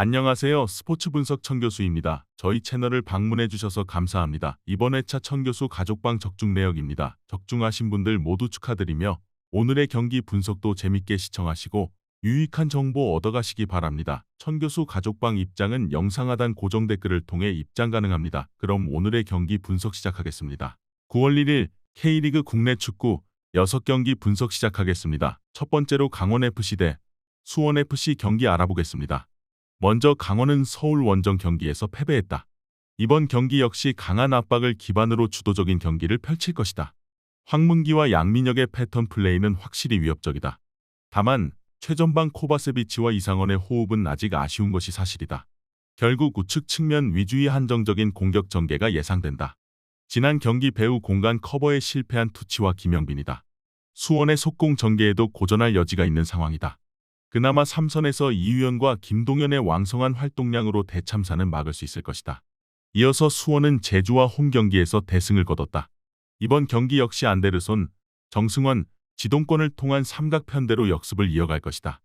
안녕하세요. 스포츠 분석 천교수입니다. 저희 채널을 방문해 주셔서 감사합니다. 이번 회차 천교수 가족방 적중 내역입니다. 적중하신 분들 모두 축하드리며 오늘의 경기 분석도 재밌게 시청하시고 유익한 정보 얻어가시기 바랍니다. 천교수 가족방 입장은 영상 하단 고정 댓글을 통해 입장 가능합니다. 그럼 오늘의 경기 분석 시작하겠습니다. 9월 1일 K리그 국내 축구 6경기 분석 시작하겠습니다. 첫 번째로 강원FC 대 수원FC 경기 알아보겠습니다. 먼저 강원은 서울 원정 경기에서 패배했다. 이번 경기 역시 강한 압박을 기반으로 주도적인 경기를 펼칠 것이다. 황문기와 양민혁의 패턴 플레이는 확실히 위협적이다. 다만 최전방 코바세비치와 이상원의 호흡은 아직 아쉬운 것이 사실이다. 결국 우측 측면 위주의 한정적인 공격 전개가 예상된다. 지난 경기 배후 공간 커버에 실패한 투치와 김영빈이다. 수원의 속공 전개에도 고전할 여지가 있는 상황이다. 그나마 3선에서 이유연과 김동현의 왕성한 활동량으로 대참사는 막을 수 있을 것이다. 이어서 수원은 제주와 홈 경기에서 대승을 거뒀다. 이번 경기 역시 안데르손, 정승원, 지동권을 통한 삼각 편대로 역습을 이어갈 것이다.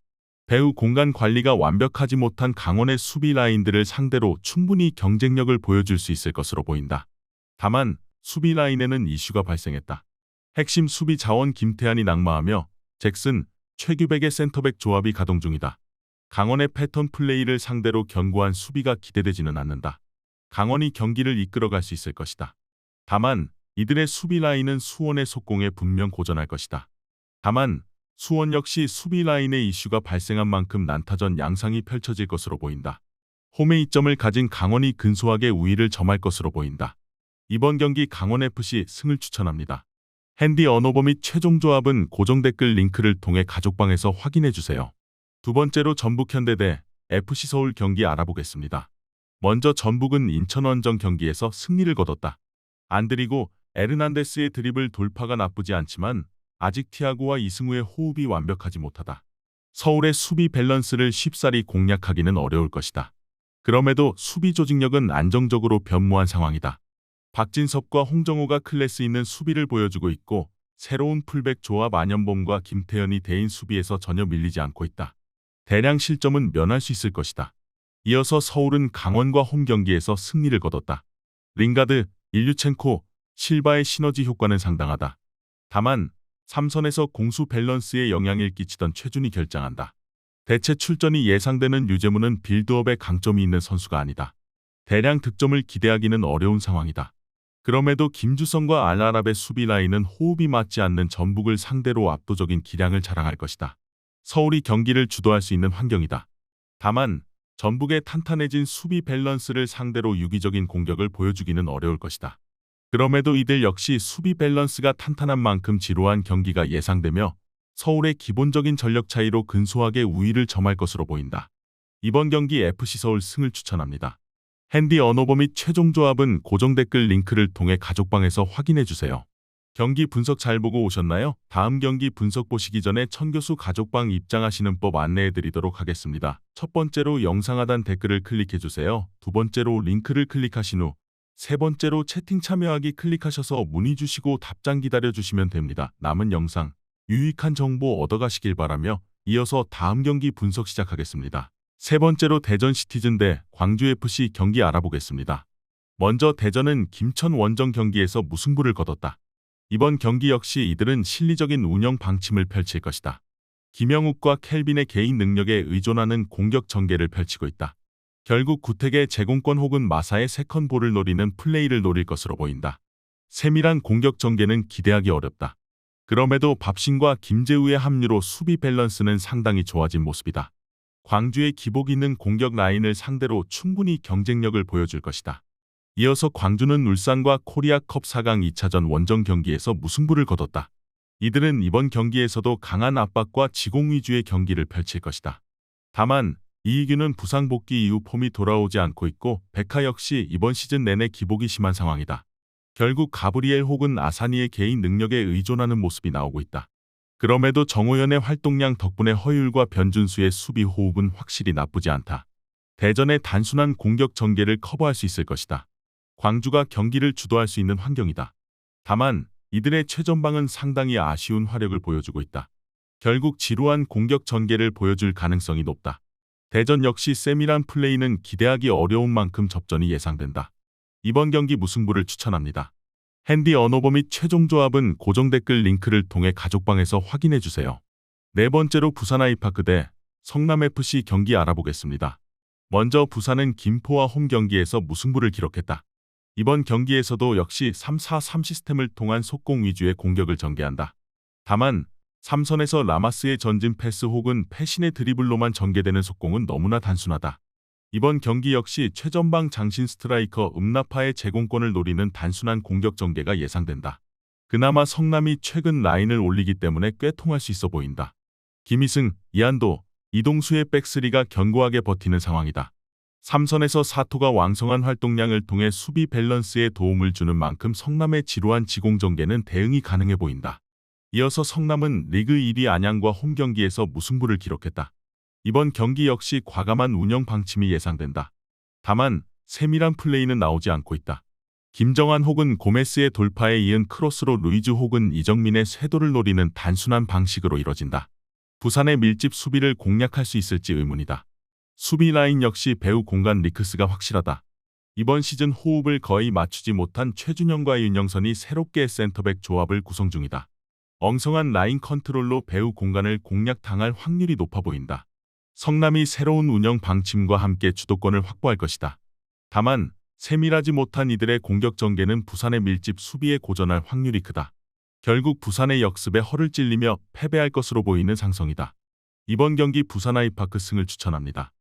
배후 공간 관리가 완벽하지 못한 강원의 수비 라인들을 상대로 충분히 경쟁력을 보여줄 수 있을 것으로 보인다. 다만 수비 라인에는 이슈가 발생했다. 핵심 수비 자원 김태환이 낙마하며 잭슨, 최규백의 센터백 조합이 가동 중이다. 강원의 패턴 플레이를 상대로 견고한 수비가 기대되지는 않는다. 강원이 경기를 이끌어갈 수 있을 것이다. 다만 이들의 수비 라인은 수원의 속공에 분명 고전할 것이다. 다만 수원 역시 수비 라인에 이슈가 발생한 만큼 난타전 양상이 펼쳐질 것으로 보인다. 홈의 이점을 가진 강원이 근소하게 우위를 점할 것으로 보인다. 이번 경기 강원FC 승을 추천합니다. 핸디 언어버 및 최종 조합은 고정 댓글 링크를 통해 가족방에서 확인해주세요. 두 번째로 전북현대 대 FC서울 경기 알아보겠습니다. 먼저 전북은 인천 원정 경기에서 승리를 거뒀다. 안드리고 에르난데스의 드리블 돌파가 나쁘지 않지만 아직 티아고와 이승우의 호흡이 완벽하지 못하다. 서울의 수비 밸런스를 쉽사리 공략하기는 어려울 것이다. 그럼에도 수비 조직력은 안정적으로 변모한 상황이다. 박진섭과 홍정호가 클래스 있는 수비를 보여주고 있고 새로운 풀백 조합 안현범과 김태현이 대인 수비에서 전혀 밀리지 않고 있다. 대량 실점은 면할 수 있을 것이다. 이어서 서울은 강원과 홈 경기에서 승리를 거뒀다. 링가드, 일류첸코, 실바의 시너지 효과는 상당하다. 다만 3선에서 공수 밸런스에 영향을 끼치던 최준이 결장한다. 대체 출전이 예상되는 류재문은 빌드업에 강점이 있는 선수가 아니다. 대량 득점을 기대하기는 어려운 상황이다. 그럼에도 김주성과 알라랍의 수비 라인은 호흡이 맞지 않는 전북을 상대로 압도적인 기량을 자랑할 것이다. 서울이 경기를 주도할 수 있는 환경이다. 다만 전북의 탄탄해진 수비 밸런스를 상대로 유기적인 공격을 보여주기는 어려울 것이다. 그럼에도 이들 역시 수비 밸런스가 탄탄한 만큼 지루한 경기가 예상되며 서울의 기본적인 전력 차이로 근소하게 우위를 점할 것으로 보인다. 이번 경기 FC서울 승을 추천합니다. 핸디 언어버 및 최종 조합은 고정 댓글 링크를 통해 가족방에서 확인해주세요. 경기 분석 잘 보고 오셨나요? 다음 경기 분석 보시기 전에 천교수 가족방 입장하시는 법 안내해드리도록 하겠습니다. 첫 번째로 영상 하단 댓글을 클릭해주세요. 두 번째로 링크를 클릭하신 후 세 번째로 채팅 참여하기 클릭하셔서 문의 주시고 답장 기다려주시면 됩니다. 남은 영상, 유익한 정보 얻어가시길 바라며 이어서 다음 경기 분석 시작하겠습니다. 세 번째로 대전 시티즌 대 광주FC 경기 알아보겠습니다. 먼저 대전은 김천 원정 경기에서 무승부를 거뒀다. 이번 경기 역시 이들은 실리적인 운영 방침을 펼칠 것이다. 김영욱과 켈빈의 개인 능력에 의존하는 공격 전개를 펼치고 있다. 결국 구택의 제공권 혹은 마사의 세컨볼을 노리는 플레이를 노릴 것으로 보인다. 세밀한 공격 전개는 기대하기 어렵다. 그럼에도 밥신과 김재우의 합류로 수비 밸런스는 상당히 좋아진 모습이다. 광주의 기복 있는 공격 라인을 상대로 충분히 경쟁력을 보여줄 것이다. 이어서 광주는 울산과 코리아컵 4강 2차전 원정 경기에서 무승부를 거뒀다. 이들은 이번 경기에서도 강한 압박과 지공 위주의 경기를 펼칠 것이다. 다만 이희규는 부상 복귀 이후 폼이 돌아오지 않고 있고 백하 역시 이번 시즌 내내 기복이 심한 상황이다. 결국 가브리엘 혹은 아사니의 개인 능력에 의존하는 모습이 나오고 있다. 그럼에도 정호연의 활동량 덕분에 허율과 변준수의 수비 호흡은 확실히 나쁘지 않다. 대전의 단순한 공격 전개를 커버할 수 있을 것이다. 광주가 경기를 주도할 수 있는 환경이다. 다만 이들의 최전방은 상당히 아쉬운 화력을 보여주고 있다. 결국 지루한 공격 전개를 보여줄 가능성이 높다. 대전 역시 세밀한 플레이는 기대하기 어려운 만큼 접전이 예상된다. 이번 경기 무승부를 추천합니다. 핸디 언오버 및 최종 조합은 고정 댓글 링크를 통해 가족방에서 확인해주세요. 네 번째로 부산 아이파크 대 성남FC 경기 알아보겠습니다. 먼저 부산은 김포와 홈 경기에서 무승부를 기록했다. 이번 경기에서도 역시 3-4-3 시스템을 통한 속공 위주의 공격을 전개한다. 다만 3선에서 라마스의 전진 패스 혹은 패신의 드리블로만 전개되는 속공은 너무나 단순하다. 이번 경기 역시 최전방 장신 스트라이커 음나파의 제공권을 노리는 단순한 공격 전개가 예상된다. 그나마 성남이 최근 라인을 올리기 때문에 꽤 통할 수 있어 보인다. 김희승, 이한도, 이동수의 백스리가 견고하게 버티는 상황이다. 3선에서 사토가 왕성한 활동량을 통해 수비 밸런스에 도움을 주는 만큼 성남의 지루한 지공 전개는 대응이 가능해 보인다. 이어서 성남은 리그 1위 안양과 홈 경기에서 무승부를 기록했다. 이번 경기 역시 과감한 운영 방침이 예상된다. 다만 세밀한 플레이는 나오지 않고 있다. 김정환 혹은 고메스의 돌파에 이은 크로스로 루이즈 혹은 이정민의 쇄도를 노리는 단순한 방식으로 이뤄진다. 부산의 밀집 수비를 공략할 수 있을지 의문이다. 수비 라인 역시 배우 공간 리크스가 확실하다. 이번 시즌 호흡을 거의 맞추지 못한 최준영과 윤영선이 새롭게 센터백 조합을 구성 중이다. 엉성한 라인 컨트롤로 배우 공간을 공략당할 확률이 높아 보인다. 성남이 새로운 운영 방침과 함께 주도권을 확보할 것이다. 다만 세밀하지 못한 이들의 공격 전개는 부산의 밀집 수비에 고전할 확률이 크다. 결국 부산의 역습에 허를 찔리며 패배할 것으로 보이는 상성이다. 이번 경기 부산 아이파크 승을 추천합니다.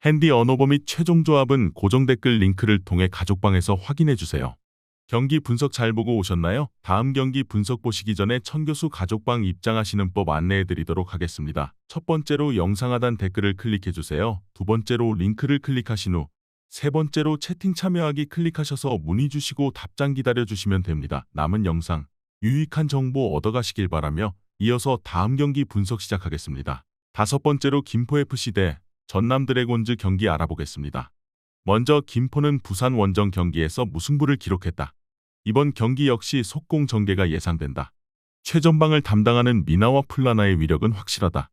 핸디 언오버 및 최종 조합은 고정 댓글 링크를 통해 가족방에서 확인해주세요. 경기 분석 잘 보고 오셨나요? 다음 경기 분석 보시기 전에 천교수 가족방 입장하시는 법 안내해드리도록 하겠습니다. 첫 번째로 영상 하단 댓글을 클릭해주세요. 두 번째로 링크를 클릭하신 후 세 번째로 채팅 참여하기 클릭하셔서 문의 주시고 답장 기다려주시면 됩니다. 남은 영상 유익한 정보 얻어가시길 바라며 이어서 다음 경기 분석 시작하겠습니다. 다섯 번째로 김포FC 대 전남 드래곤즈 경기 알아보겠습니다. 먼저 김포는 부산 원정 경기에서 무승부를 기록했다. 이번 경기 역시 속공 전개가 예상된다. 최전방을 담당하는 미나와 플라나의 위력은 확실하다.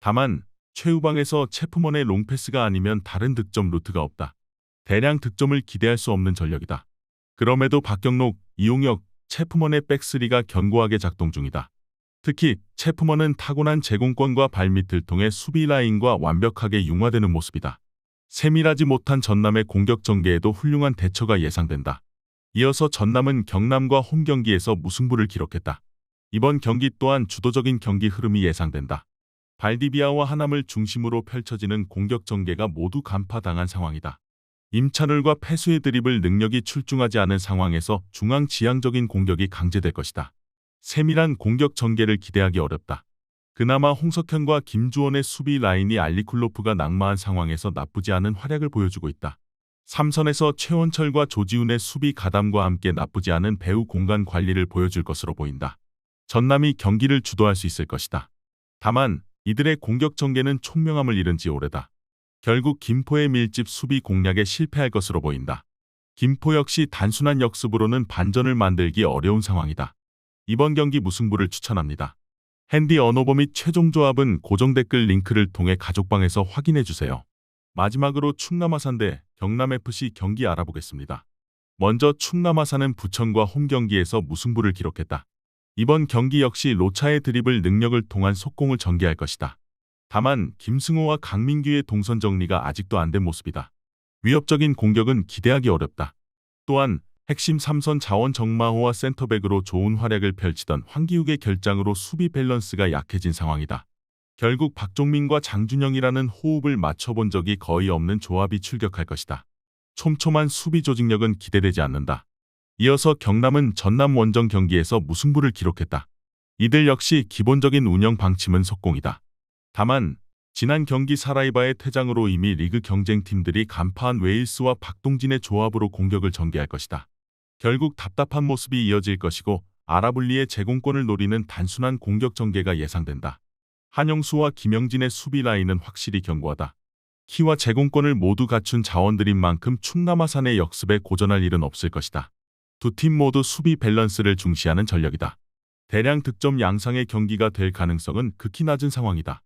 다만 최후방에서 체프먼의 롱패스가 아니면 다른 득점 루트가 없다. 대량 득점을 기대할 수 없는 전력이다. 그럼에도 박경록, 이용혁, 체프먼의 백스리가 견고하게 작동 중이다. 특히 체프먼은 타고난 제공권과 발밑을 통해 수비 라인과 완벽하게 융화되는 모습이다. 세밀하지 못한 전남의 공격 전개에도 훌륭한 대처가 예상된다. 이어서 전남은 경남과 홈 경기에서 무승부를 기록했다. 이번 경기 또한 주도적인 경기 흐름이 예상된다. 발디비아와 하남을 중심으로 펼쳐지는 공격 전개가 모두 간파당한 상황이다. 임찬울과 패수의 드리블 능력이 출중하지 않은 상황에서 중앙 지향적인 공격이 강제될 것이다. 세밀한 공격 전개를 기대하기 어렵다. 그나마 홍석현과 김주원의 수비 라인이 알리쿨로프가 낙마한 상황에서 나쁘지 않은 활약을 보여주고 있다. 3선에서 최원철과 조지훈의 수비 가담과 함께 나쁘지 않은 배후 공간 관리를 보여줄 것으로 보인다. 전남이 경기를 주도할 수 있을 것이다. 다만 이들의 공격 전개는 총명함을 잃은 지 오래다. 결국 김포의 밀집 수비 공략에 실패할 것으로 보인다. 김포 역시 단순한 역습으로는 반전을 만들기 어려운 상황이다. 이번 경기 무승부를 추천합니다. 핸디 언오버 및 최종 조합은 고정 댓글 링크를 통해 가족방에서 확인해주세요. 마지막으로 충남 아산 대 경남FC 경기 알아보겠습니다. 먼저 충남 아산은 부천과 홈 경기에서 무승부를 기록했다. 이번 경기 역시 로차의 드리블 능력을 통한 속공을 전개할 것이다. 다만 김승호와 강민규의 동선 정리가 아직도 안 된 모습이다. 위협적인 공격은 기대하기 어렵다. 또한 핵심 3선 자원 정마호와 센터백으로 좋은 활약을 펼치던 황기욱의 결장으로 수비 밸런스가 약해진 상황이다. 결국 박종민과 장준영이라는 호흡을 맞춰본 적이 거의 없는 조합이 출격할 것이다. 촘촘한 수비 조직력은 기대되지 않는다. 이어서 경남은 전남 원정 경기에서 무승부를 기록했다. 이들 역시 기본적인 운영 방침은 속공이다. 다만 지난 경기 사라이바의 퇴장으로 이미 리그 경쟁팀들이 간파한 웨일스와 박동진의 조합으로 공격을 전개할 것이다. 결국 답답한 모습이 이어질 것이고 아라블리의 제공권을 노리는 단순한 공격 전개가 예상된다. 한영수와 김영진의 수비 라인은 확실히 견고하다. 키와 제공권을 모두 갖춘 자원들인 만큼 충남 아산의 역습에 고전할 일은 없을 것이다. 두 팀 모두 수비 밸런스를 중시하는 전력이다. 대량 득점 양상의 경기가 될 가능성은 극히 낮은 상황이다.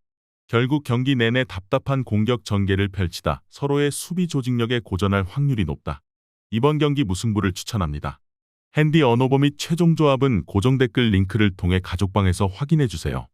결국 경기 내내 답답한 공격 전개를 펼치다 서로의 수비 조직력에 고전할 확률이 높다. 이번 경기 무승부를 추천합니다. 핸디 언어보 및 최종 조합은 고정 댓글 링크를 통해 가족방에서 확인해 주세요.